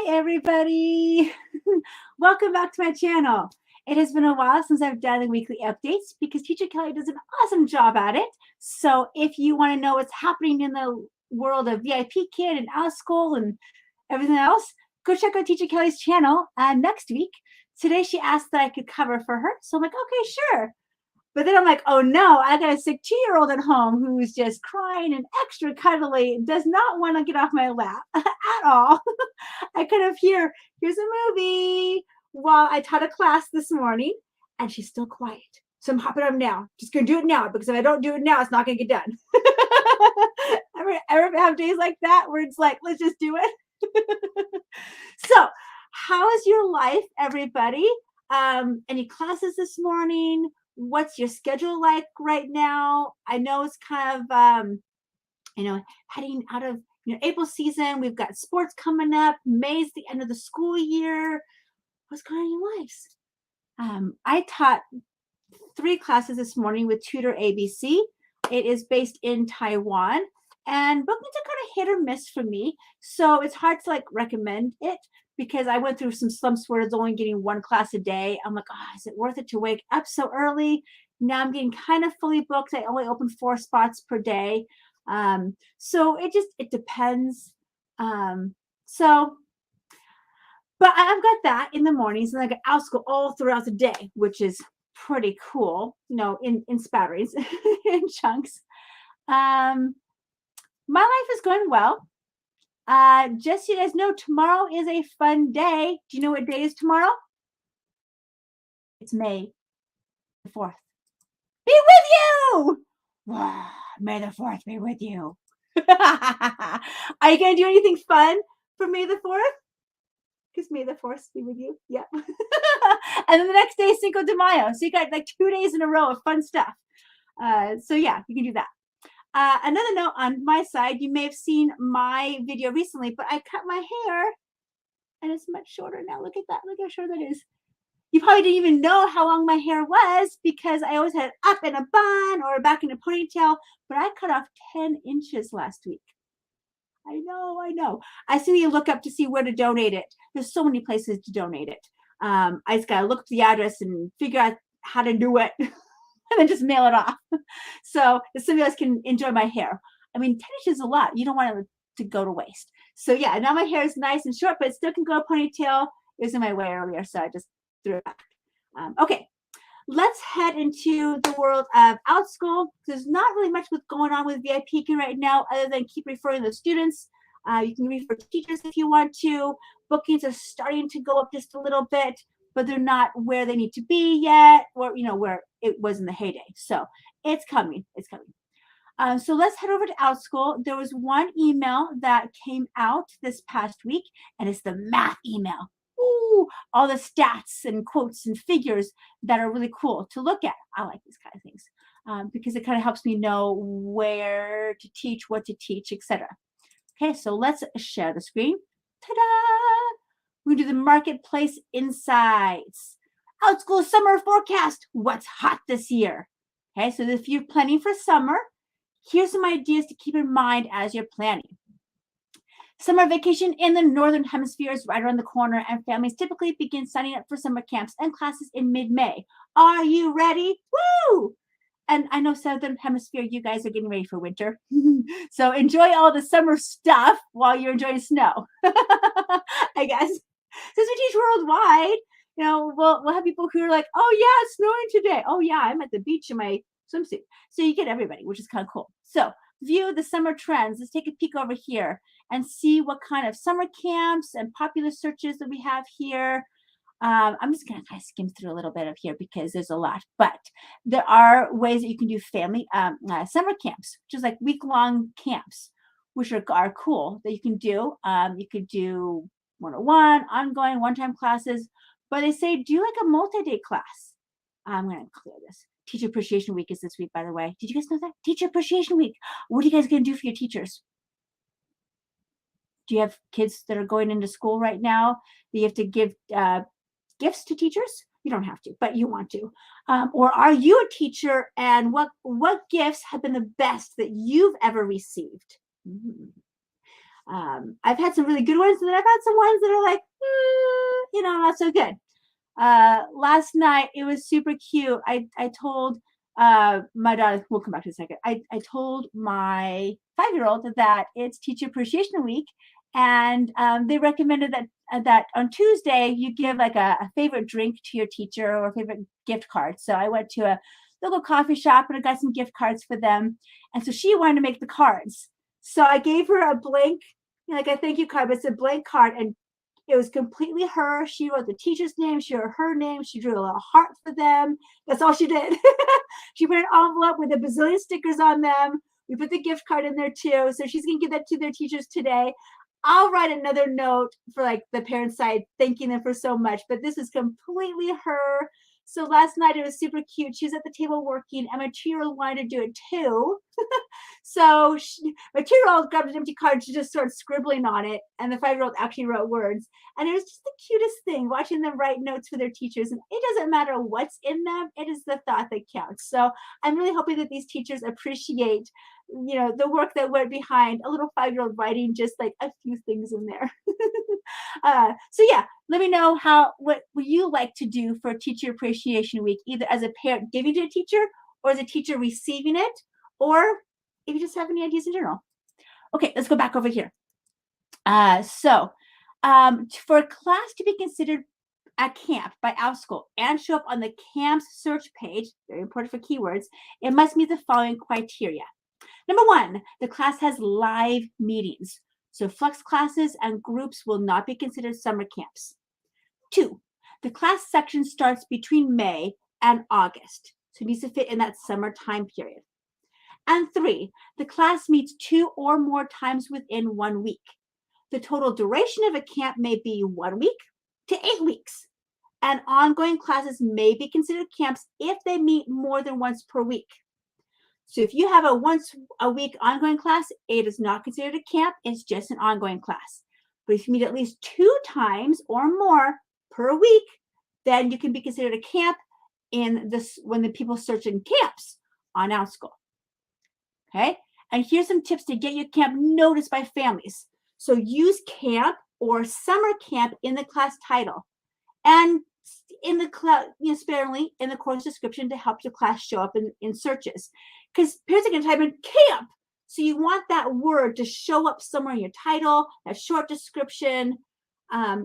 Hi, everybody. Welcome back to my channel. It has been a while since I've done the weekly updates because Teacher Kelly does an awesome job at it. So if you want to know what's happening in the world of VIPKID and Outschool and everything else, go check out Teacher Kelly's channel next week. Today she asked that I could cover for her. So I'm like, okay, sure. But then I'm like, oh no, I got a sick 2-year-old at home who's just crying and extra cuddly, does not want to get off my lap at all. I could have here's a movie while I taught a class this morning, and she's still quiet. So I'm hopping up now. Just gonna do it now because if I don't do it now, it's not gonna get done. ever have days like that where it's like, let's just do it? So, how is your life, everybody? Any classes this morning? What's your schedule like right now? I know it's kind of heading out of April season. We've got sports coming up. May's the end of the school year. What's going on in your lives? I taught 3 classes this morning with Tutor ABC. It is based in Taiwan, and bookings are kind of hit or miss for me, so it's hard to recommend it because I went through some slumps where it's only getting 1 class a day. I'm like, oh, is it worth it to wake up so early? Now I'm getting kind of fully booked. I only open 4 spots per day. So it depends. But I've got that in the mornings, and I got Outschool all throughout the day, which is pretty cool, in spatterings, in chunks. My life is going well. Just so you guys know, tomorrow is a fun day. Do you know what day is tomorrow? It's May the 4th. Be with you! Wow, May the 4th be with you. Are you going to do anything fun for May the 4th? Because May the 4th be with you. Yep. And then the next day is Cinco de Mayo. So you got 2 days in a row of fun stuff. So yeah, you can do that. Another note on my side, you may have seen my video recently, but I cut my hair and it's much shorter now. Look at that. Look how short that is. You probably didn't even know how long my hair was because I always had it up in a bun or back in a ponytail, but I cut off 10 inches last week. I know. I still need to look up to see where to donate it. There's so many places to donate it. I just got to look at the address and figure out how to do it and then just mail it off. So if somebody else can enjoy my hair. I mean, 10 inches is a lot. You don't want it to go to waste. So yeah, now my hair is nice and short, but it still can go a ponytail. It was in my way earlier, so I just threw it back. Okay. Let's head into the world of Outschool. There's not really much what's going on with VIPKID right now other than keep referring to the students. You can refer to teachers if you want to. Bookings are starting to go up just a little bit, but they're not where they need to be yet, or where it was in the heyday. So it's coming. It's coming. So let's head over to Outschool. There was one email that came out this past week, and it's the math email. Ooh, all the stats and quotes and figures that are really cool to look at. I like these kind of things because it kind of helps me know where to teach, what to teach, etc. Okay, so let's share the screen. Ta-da! We do the marketplace insights. Outschool summer forecast. What's hot this year? Okay, so if you're planning for summer, here's some ideas to keep in mind as you're planning. Summer vacation in the Northern Hemisphere is right around the corner, and families typically begin signing up for summer camps and classes in mid-May. Are you ready? Woo! And I know Southern Hemisphere, you guys are getting ready for winter. So enjoy all the summer stuff while you're enjoying snow, I guess. Since we teach worldwide, we'll have people who are like, oh yeah, it's snowing today. Oh yeah, I'm at the beach in my swimsuit. So you get everybody, which is kind of cool. So view the summer trends. Let's take a peek over here and see what kind of summer camps and popular searches that we have here. I'm just going to kind of skim through a little bit of here because there's a lot, but there are ways that you can do family summer camps, which is like week-long camps, which are cool that you can do. You could do 101, ongoing, one-time classes, but they say do like a multi-day class. I'm going to clear this. Teacher Appreciation Week is this week, by the way. Did you guys know that? Teacher Appreciation Week. What are you guys going to do for your teachers? Do you have kids that are going into school right now that you have to give gifts to teachers? You don't have to, but you want to. Or are you a teacher, and what gifts have been the best that you've ever received? I've had some really good ones, and then I've had some ones that are like, not so good. Last night it was super cute. I told my daughter, we'll come back to a second. I told my 5-year-old that it's Teacher Appreciation Week, and they recommended that on Tuesday you give like a favorite drink to your teacher or a favorite gift card. So I went to a local coffee shop and I got some gift cards for them, and so she wanted to make the cards. So I gave her a blank, like a thank you card, but it's a blank card, and it was completely her. She wrote the teacher's name. She wrote her name. She drew a little heart for them. That's all she did. She put an envelope with a bazillion stickers on them. We put the gift card in there too. So she's going to give that to their teachers today. I'll write another note for like the parent side, thanking them for so much. But this is completely her. So last night it was super cute. She was at the table working, and my 2-year-old wanted to do it too. So my 2-year-old grabbed an empty card. She just started scribbling on it, and the 5-year-old actually wrote words. And it was just the cutest thing, watching them write notes for their teachers. And it doesn't matter what's in them; it is the thought that counts. So I'm really hoping that these teachers appreciate, the work that went behind a little 5-year-old writing just like a few things in there. So yeah, let me know what would you like to do for Teacher Appreciation Week, either as a parent giving to a teacher, or as a teacher receiving it, or if you just have any ideas in general. Okay, let's go back over here. So for a class to be considered a camp by Outschool and show up on the camp's search page, very important for keywords, it must meet the following criteria. Number 1, the class has live meetings. So flex classes and groups will not be considered summer camps. 2, the class section starts between May and August. So it needs to fit in that summer time period. And 3, the class meets 2 or more times within 1 week. The total duration of a camp may be 1 week to 8 weeks. And ongoing classes may be considered camps if they meet more than once per week. So if you have a once a week ongoing class, it is not considered a camp. It's just an ongoing class. But if you meet at least 2 times or more per week, then you can be considered a camp when the people search in camps on Outschool. Okay, and here's some tips to get your camp noticed by families. So use camp or summer camp in the class title, and in the class, sparingly in the course description to help your class show up in searches. Because parents are going to type in camp, so you want that word to show up somewhere in your title, that short description,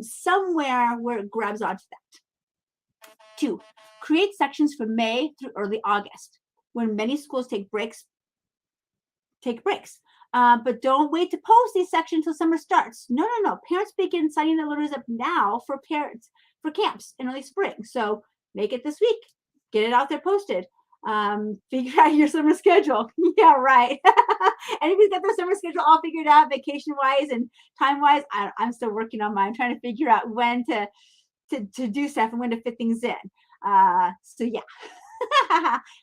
somewhere where it grabs onto that. 2, create sections from May through early August, when many schools take breaks. But don't wait to post these sections until summer starts. No. Parents begin signing their letters up now for camps in early spring. So make it this week. Get it out there posted. Figure out your summer schedule. Yeah, right. Anybody's got their summer schedule all figured out, vacation-wise and time-wise? I'm still working on mine, trying to figure out when to do stuff and when to fit things in. So yeah,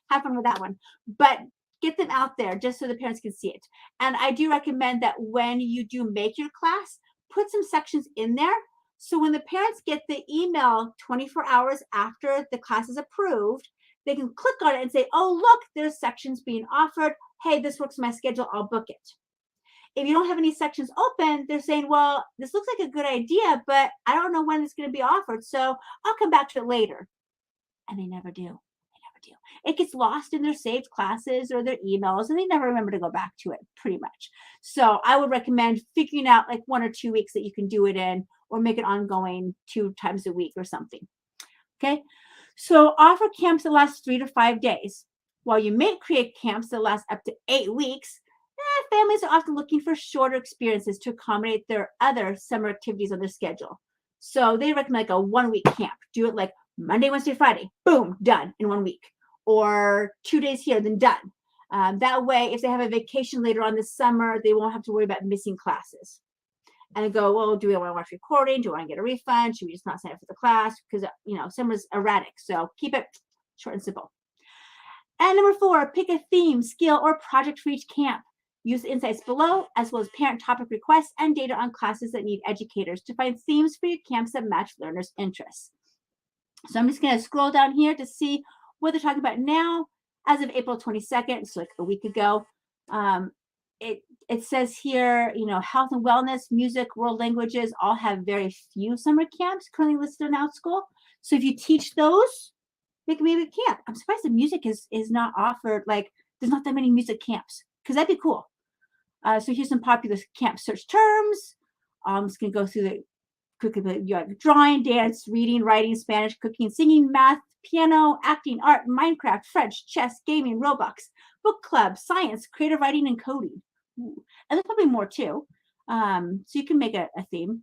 have fun with that one. But get them out there just so the parents can see it. And I do recommend that when you do make your class, put some sections in there. So when the parents get the email 24 hours after the class is approved, they can click on it and say, oh, look, there's sections being offered. Hey, this works my schedule. I'll book it. If you don't have any sections open, they're saying, well, this looks like a good idea, but I don't know when it's going to be offered. So I'll come back to it later. And they never do. It gets lost in their saved classes or their emails, and they never remember to go back to it, pretty much. So I would recommend figuring out like 1 or 2 weeks that you can do it in, or make it ongoing 2 times a week or something. Okay, so offer camps that last 3 to 5 days. While you may create camps that last up to 8 weeks, families are often looking for shorter experiences to accommodate their other summer activities on their schedule. So they recommend like a 1-week camp. Do it like Monday, Wednesday, Friday, boom, done in 1 week. Or 2 days here, then done. That way, if they have a vacation later on this summer, they won't have to worry about missing classes. And they go, well, do we want to watch recording? Do we want to get a refund? Should we just not sign up for the class? Because, summer's erratic. So keep it short and simple. And number 4, pick a theme, skill, or project for each camp. Use the insights below, as well as parent topic requests and data on classes that need educators to find themes for your camps that match learners' interests. So I'm just going to scroll down here to see what they're talking about now. As of April 22nd, so like a week ago, It says here, health and wellness, music, world languages all have very few summer camps currently listed on Outschool. So if you teach those, maybe a camp. I'm surprised the music is not offered. Like there's not that many music camps because that'd be cool. So here's some popular camp search terms. I'm just gonna go through the quickly. You have drawing, dance, reading, writing, Spanish, cooking, singing, math, piano, acting, art, Minecraft, French, chess, gaming, Roblox, book club, science, creative writing, and coding. Ooh. And there's probably more too. So you can make a theme.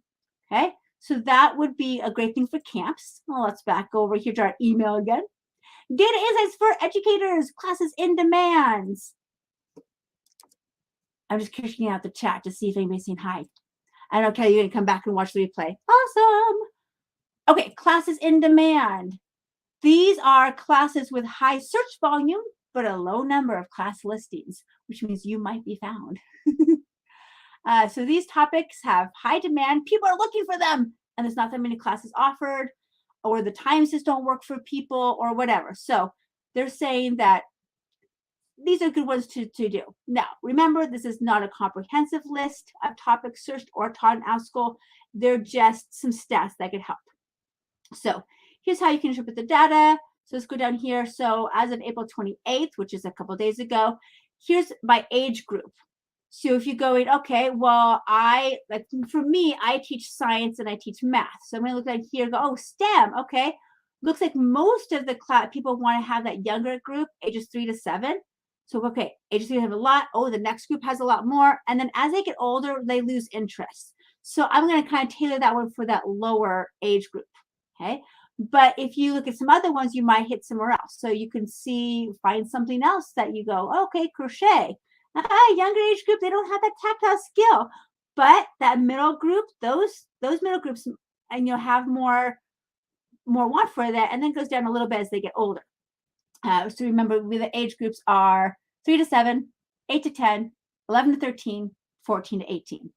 Okay. So that would be a great thing for camps. Well, let's back over here to our email again. Data insights for educators, classes in demands. I'm just checking out the chat to see if anybody's saying hi. I know, Kelly, you're going to come back and watch the replay. Awesome. Okay, classes in demand. These are classes with high search volume, but a low number of class listings, which means you might be found. So these topics have high demand. People are looking for them, and there's not that many classes offered, or the times just don't work for people, or whatever. So they're saying that these are good ones to do. Now, remember, this is not a comprehensive list of topics searched or taught in Outschool. They're just some stats that could help. So here's how you can interpret the data. So let's go down here. So as of April 28th, which is a couple days ago, here's by age group. So if you're going, okay, well, for me, I teach science and I teach math. So I'm going to look at here and go, oh, STEM, okay. Looks like most of the class people want to have that younger group, ages 3 to 7. So, okay, ages 3 have a lot. Oh, the next group has a lot more. And then as they get older, they lose interest. So I'm going to kind of tailor that one for that lower age group, okay? But if you look at some other ones, you might hit somewhere else. So you can find something else that you go, okay, crochet. Younger age group, they don't have that tactile skill. But that middle group, those middle groups, and you'll have more want for that, and then it goes down a little bit as they get older. So remember, the age groups are 3 to 7, 8 to 10, 11 to 13, 14 to 18.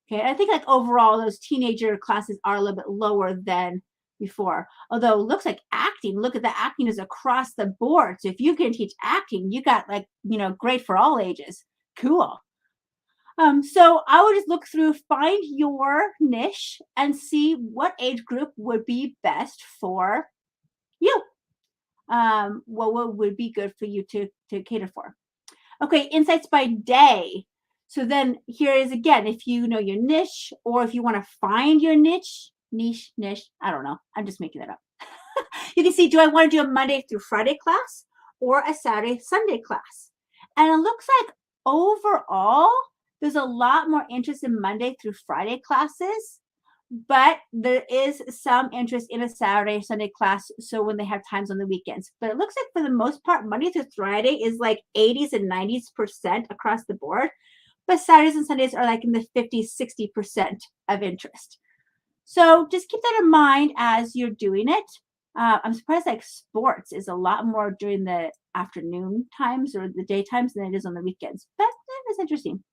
Okay, I think like overall, those teenager classes are a little bit lower than before. Although it looks like acting, look at the acting is across the board. So if you can teach acting, you got great for all ages. Cool. So I would just look through, find your niche and see what age group would be best for you. What would be good for you to cater for. Okay, insights by day. So then here is again, if you know your niche or if you want to find your niche, I don't know. I'm just making that up. You can see, do I want to do a Monday through Friday class or a Saturday, Sunday class? And it looks like overall, there's a lot more interest in Monday through Friday classes, but there is some interest in a Saturday, Sunday class. So when they have times on the weekends, but it looks like for the most part, Monday through Friday is like 80s and 90% across the board. But Saturdays and Sundays are like in the 50, 60% of interest. So just keep that in mind as you're doing it. I'm surprised like sports is a lot more during the afternoon times or the daytimes than it is on the weekends. But that is interesting.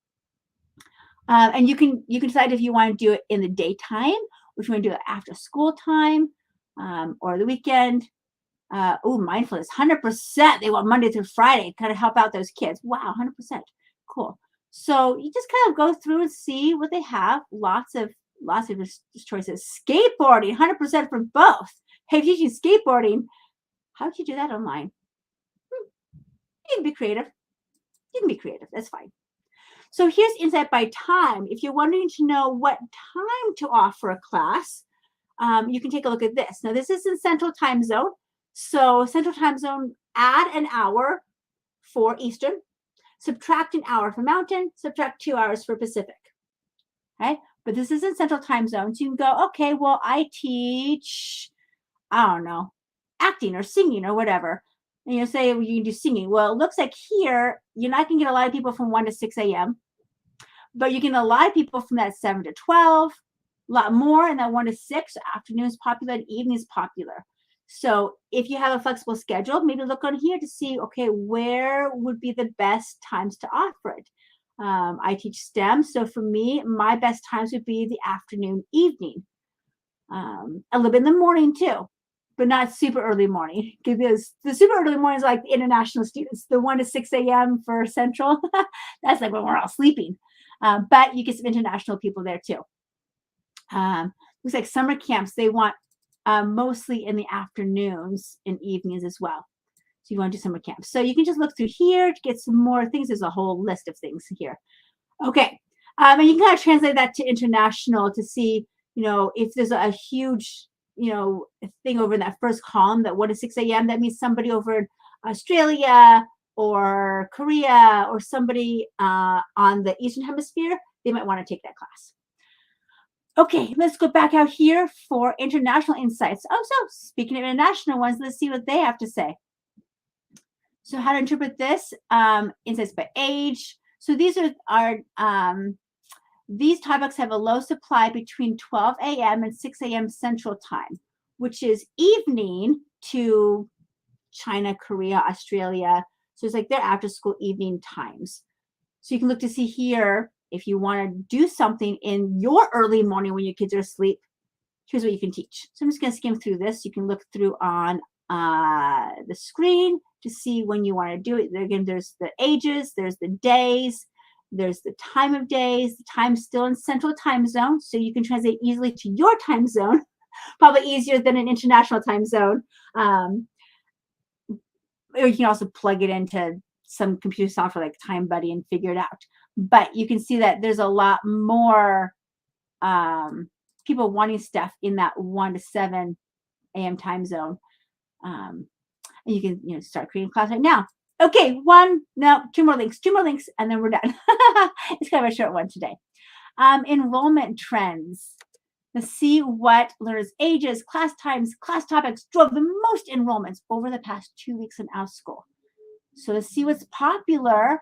And you can decide if you want to do it in the daytime, or if you want to do it after school time, or the weekend. Mindfulness, 100%. They want Monday through Friday, kind of help out those kids. Wow, 100%. Cool. So you just kind of go through and see what they have. Lots of choices. Skateboarding, 100% for both. Hey, if you're teaching skateboarding, how would you do that online? You can be creative. That's fine. So here's insight by time. If you're wanting to know what time to offer a class, you can take a look at this. Now, this is in Central Time Zone. So Central Time Zone, add an hour for Eastern, subtract an hour for Mountain, subtract 2 hours for Pacific. Okay, but this is in Central Time Zone. So you can go, okay, well, I teach, I don't know, acting or singing or whatever. And you'll say, well, you can do singing. Well, it looks like here, you're not going to get a lot of people from 1 to 6 a.m., but you get a lot of people from that 7 to 12, a lot more in that 1 to 6. Afternoons popular and evenings popular. So if you have a flexible schedule, maybe look on here to see, okay, where would be the best times to offer it. I teach STEM. So for me, my best times would be the afternoon, evening, a little bit in the morning too. but not super early morning, because the super early morning is like the international students, the 1 to 6 a.m. for Central. That's like when we're all sleeping. But you get some international people there too. Looks like summer camps, they want mostly in the afternoons and evenings as well. So you want to do summer camps. So you can just look through here to get some more things. There's a whole list of things here. Okay. And you can kind of translate that to international to see, if there's a huge, thing over in that first column, that 1 to 6 a.m., that means somebody over in Australia or Korea or somebody on the Eastern Hemisphere, they might want to take that class. Okay, let's go back out here for international insights. Oh, so speaking of international ones, let's see what they have to say. So how to interpret this, insights by age. So these are these topics have a low supply between 12 a.m. and 6 a.m. Central Time, which is evening to China, Korea, Australia. So it's like their after school evening times. So you can look to see here, if you want to do something in your early morning when your kids are asleep, here's what you can teach. So I'm just going to skim through this. You can look through on the screen to see when you want to do it. Again, there's the ages, there's the days, there's the time of days, the time still in Central Time Zone, so you can translate easily to your time zone, probably easier than an international time zone. Or you can also plug it into some computer software like Time Buddy and figure it out. But you can see that there's a lot more people wanting stuff in that 1 to 7 a.m. time zone. And you can start creating class right now. Okay, two more links, and then we're done. It's kind of a short one today. Enrollment trends. Let's see what learners' ages, class times, class topics drove the most enrollments over the past 2 weeks in Outschool. So let's see what's popular,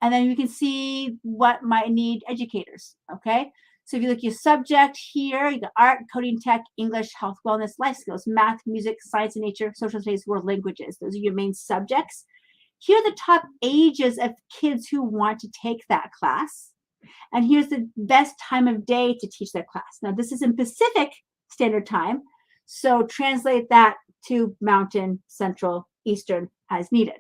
and then you can see what might need educators, okay? So if you look at your subject here, you got art, coding, tech, English, health, wellness, life skills, math, music, science and nature, social studies, world languages. Those are your main subjects. Here are the top ages of kids who want to take that class. And here's the best time of day to teach that class. Now, this is in Pacific Standard Time, so translate that to Mountain, Central, Eastern as needed.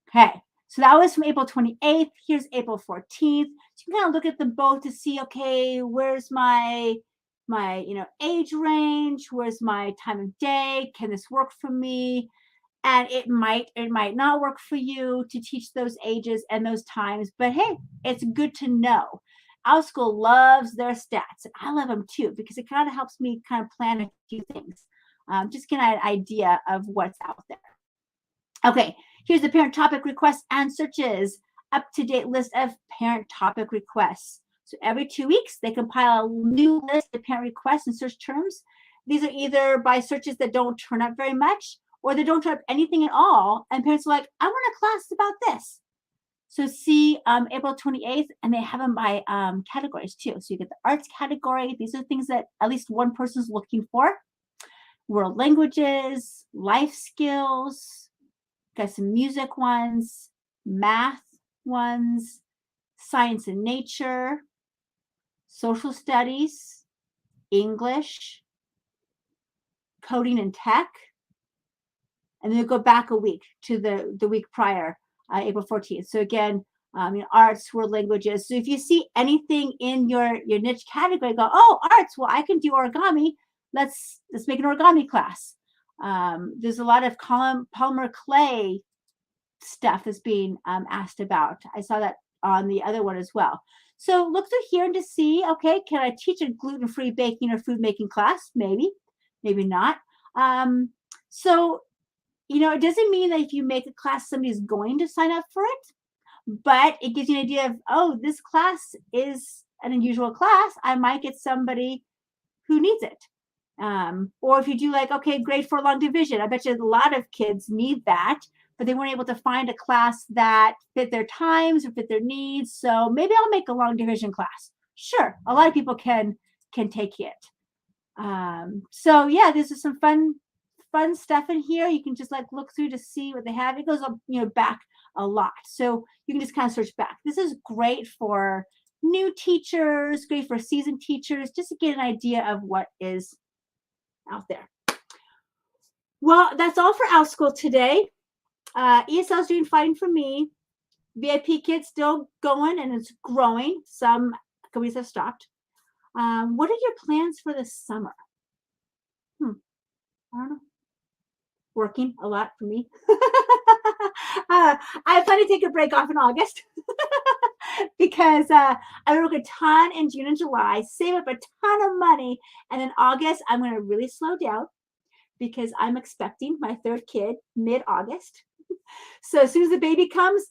Okay, so that was from April 28th. Here's April 14th. So you can kind of look at them both to see, okay, where's my age range? Where's my time of day? Can this work for me? And it might not work for you to teach those ages and those times, but hey, it's good to know. Outschool loves their stats, and I love them too, because it kind of helps me kind of plan a few things. Just get an idea of what's out there. Okay, here's the parent topic requests and searches. Up-to-date list of parent topic requests. So every 2 weeks, they compile a new list of parent requests and search terms. These are either by searches that don't turn up very much, or they don't turn up anything at all, and parents are like, I want a class about this. So see April 28th, and they have them by categories too. So you get the arts category. These are things that at least one person's looking for. World languages, life skills, got some music ones, math ones, science and nature, social studies, English, coding and tech. And then go back a week to the week prior, April 14th. So again, arts, world languages. So if you see anything in your niche category, go, oh, arts, well, I can do origami. Let's make an origami class. There's a lot of polymer clay stuff that's being asked about. I saw that on the other one as well. So look through here and to see, okay, can I teach a gluten-free baking or food making class? Maybe, maybe not. So it doesn't mean that if you make a class, somebody's going to sign up for it, but it gives you an idea of, oh, this class is an unusual class. I might get somebody who needs it. Or if you do like, okay, grade 4 long division, I bet you a lot of kids need that, but they weren't able to find a class that fit their times or fit their needs. So maybe I'll make a long division class. Sure, a lot of people can take it. So yeah, this is some fun stuff in here. You can just like look through to see what they have. It goes up, back a lot. So you can just kind of search back. This is great for new teachers, great for seasoned teachers, just to get an idea of what is out there. Well, that's all for Outschool today. ESL is doing fine for me. VIPKID still going and it's growing. Some companies have stopped. What are your plans for the summer? I don't know. Working a lot for me. I plan to take a break off in August because I work a ton in June and July, save up a ton of money, and in August I'm going to really slow down because I'm expecting my third kid mid-August. So as soon as the baby comes,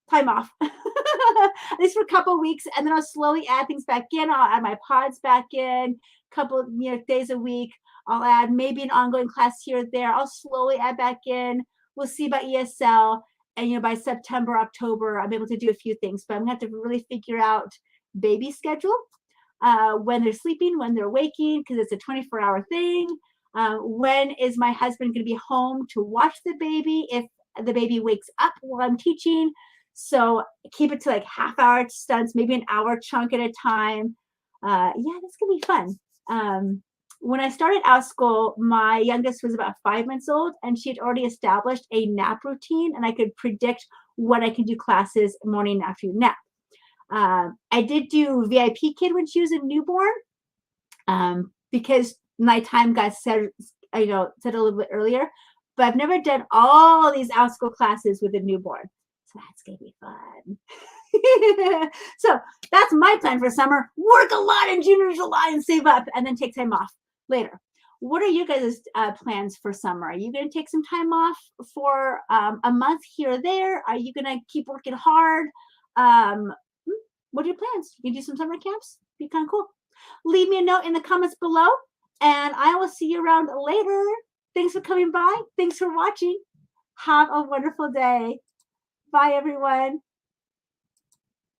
time off. At least for a couple of weeks, and then I'll slowly add things back in. I'll add my pods back in, couple days a week. I'll add maybe an ongoing class here or there. I'll slowly add back in. We'll see about ESL, and by September, October, I'm able to do a few things. But I'm gonna have to really figure out baby schedule, when they're sleeping, when they're waking, because it's a 24-hour thing. When is my husband going to be home to watch the baby if the baby wakes up while I'm teaching? So keep it to like half-hour stunts, maybe an hour chunk at a time. Yeah, that's gonna be fun. When I started Outschool, my youngest was about 5 months old, and she had already established a nap routine, and I could predict when I could do classes morning and afternoon nap. I did do VIPKID when she was a newborn, because my time got set, set a little bit earlier. But I've never done all these Outschool classes with a newborn, so that's gonna be fun. So that's my plan for summer. Work a lot in June and July and save up, and then take time off later. What are you guys' plans for summer? Are you going to take some time off for a month here or there? Are you going to keep working hard? What are your plans? You do some summer camps? Be kind of cool. Leave me a note in the comments below, and I will see you around later. Thanks for coming by. Thanks for watching. Have a wonderful day. Bye, everyone.